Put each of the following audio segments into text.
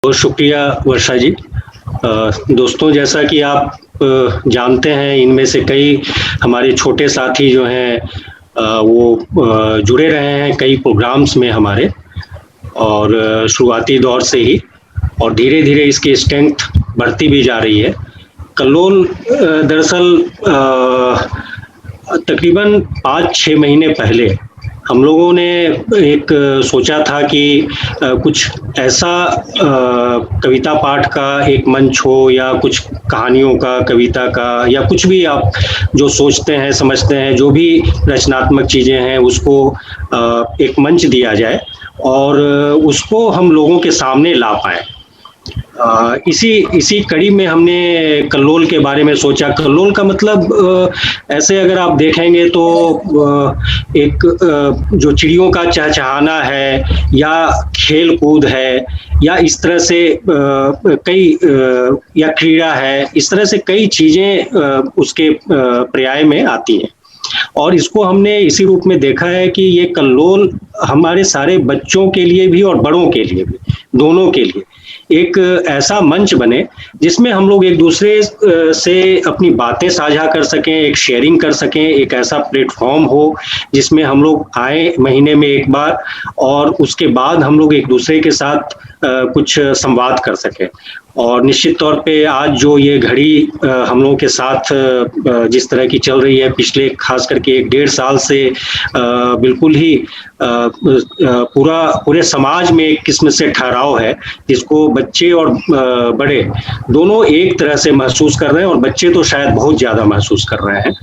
बहुत शुक्रिया वर्षा जी। दोस्तों, जैसा कि आप जानते हैं, इनमें से कई हमारे छोटे साथी जो हैं वो जुड़े रहे हैं कई प्रोग्राम्स में हमारे और शुरुआती दौर से ही और धीरे-धीरे इसकी स्ट्रेंथ बढ़ती भी जा रही है। कल्लोल दरअसल तकरीबन 5-6 महीने पहले हम लोगों ने एक सोचा था कि कुछ ऐसा कविता पाठ का एक मंच हो या कुछ कहानियों का, कविता का या कुछ भी आप जो सोचते हैं, समझते हैं, जो भी रचनात्मक चीज़ें हैं उसको एक मंच दिया जाए और उसको हम लोगों के सामने ला पाएँ। इसी कड़ी में हमने कल्लोल के बारे में सोचा। कल्लोल का मतलब ऐसे अगर आप देखेंगे तो एक जो चिड़ियों का चहचहाना है या खेल-कूद है या इस तरह से कई या क्रीड़ा है, इस तरह से कई चीज़ें उसके पर्याय में आती हैं। और इसको हमने इसी रूप में देखा है कि ये कल्लोल हमारे सारे बच्चों के लिए भी और बड़ों के लिए भी, दोनों के लिए एक ऐसा मंच बने जिसमें हम लोग एक-दूसरे से अपनी बातें साझा कर सकें, एक शेयरिंग कर सकें, एक ऐसा प्लेटफ़ॉर्म हो जिसमें हम लोग आएँ महीने में 1 बार और उसके बाद हम लोग एक-दूसरे के साथ कुछ संवाद कर सकें। और निश्चित तौर पे आज जो ये घड़ी हम लोगों के साथ जिस तरह की चल रही है पिछले ख़ास करके 1 डेढ़ साल से बिल्कुल ही पूरे समाज में एक किस्म से ठहराव है, जिसको बच्चे और बड़े दोनों एक तरह से महसूस कर रहे हैं और बच्चे तो शायद बहुत ज़्यादा महसूस कर रहे हैं।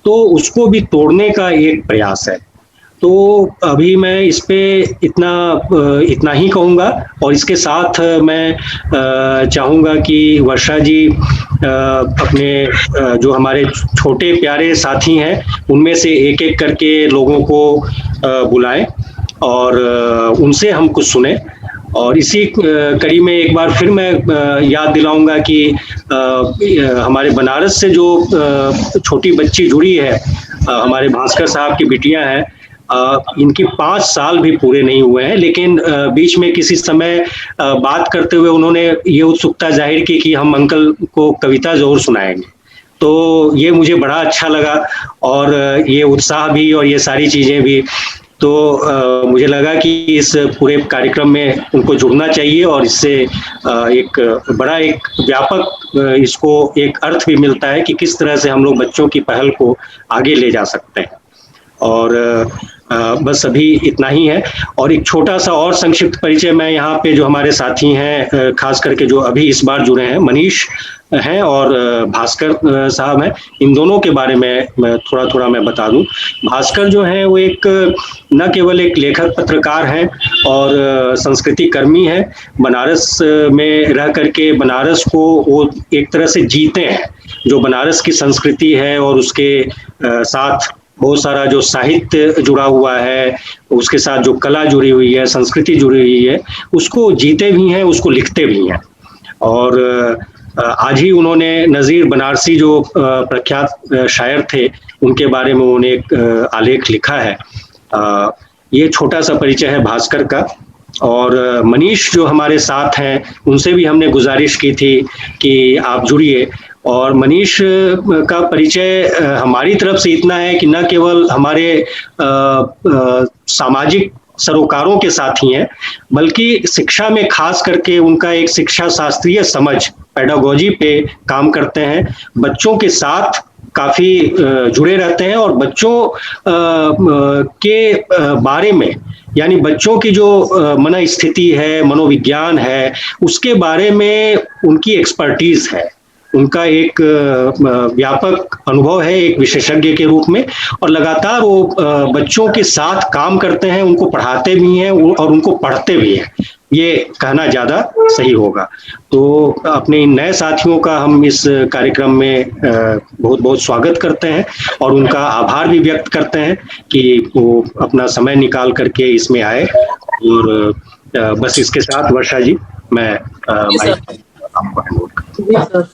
तो उसको भी तोड़ने का एक प्रयास है। तो अभी मैं इस पे इतना ही कहूँगा और इसके साथ मैं चाहूँगा कि वर्षा जी अपने जो हमारे छोटे प्यारे साथी हैं, उनमें से एक-एक करके लोगों को बुलाएँ और उनसे हम कुछ सुनें। और इसी कड़ी में एक बार फिर मैं याद दिलाऊँगा कि हमारे बनारस से जो छोटी बच्ची जुड़ी है, हमारे भास्कर साहब की बिटिया हैं, इनकी 5 साल भी पूरे नहीं हुए हैं, लेकिन बीच में किसी समय बात करते हुए उन्होंने ये उत्सुकता ज़ाहिर की कि हम अंकल को कविता ज़रूर सुनाएँगे। तो ये मुझे बड़ा अच्छा लगा और ये उत्साह भी और ये सारी चीज़ें भी। तो मुझे लगा कि इस पूरे कार्यक्रम में उनको जुड़ना चाहिए और इससे एक व्यापक इसको एक अर्थ भी मिलता है कि किस तरह से हम लोग बच्चों की पहल को आगे ले जा सकते हैं। और बस अभी इतना ही है और एक छोटा-सा और संक्षिप्त परिचय मैं यहाँ पे जो हमारे साथी हैं ख़ास करके जो अभी इस बार जुड़े हैं, मनीष हैं और भास्कर साहब हैं, इन दोनों के बारे में मैं थोड़ा-थोड़ा मैं बता दूँ। भास्कर जो हैं वो एक न केवल एक लेखक पत्रकार हैं और संस्कृति कर्मी हैं, बनारस में रह कर के बनारस को वो एक तरह से जीते हैं। जो बनारस की संस्कृति है और उसके साथ बहुत सारा जो साहित्य जुड़ा हुआ है, उसके साथ जो कला जुड़ी हुई है, संस्कृति जुड़ी हुई है, उसको जीते भी हैं, उसको लिखते भी हैं। और आज ही उन्होंने नज़ीर बनारसी जो प्रख्यात शायर थे, उनके बारे में उन्होंने एक आलेख लिखा है। ये छोटा-सा परिचय है भास्कर का और मनीष जो हमारे साथ हैं, उनसे भी हमने गुज़ारिश की थी कि आप जुड़िए और मनीष का परिचय हमारी तरफ से इतना है कि न केवल हमारे सामाजिक सरोकारों के साथ ही हैं, बल्कि शिक्षा में ख़ास करके उनका एक शिक्षा शास्त्रीय समझ, पेडागॉजी पे काम करते हैं। बच्चों के साथ काफ़ी जुड़े रहते हैं और बच्चों के बारे में यानी बच्चों की जो मनःस्थिति है, मनोविज्ञान है, उसके बारे में उनकी एक्सपर्टीज़ है। उनका एक व्यापक अनुभव है एक विशेषज्ञ के रूप में और लगातार वो बच्चों के साथ काम करते हैं, उनको पढ़ाते भी हैं और उनको पढ़ते भी हैं। ये कहना ज़्यादा सही होगा। तो अपने इन नए साथियों का हम इस कार्यक्रम में बहुत-बहुत स्वागत करते हैं और उनका आभार भी व्यक्त करते हैं कि वो अपना समय निकाल कर के इसमें आए और बस इसके साथ वर्षा जी मैं जी सर। आपको हैंड ओवर करता हूँ। जी सर।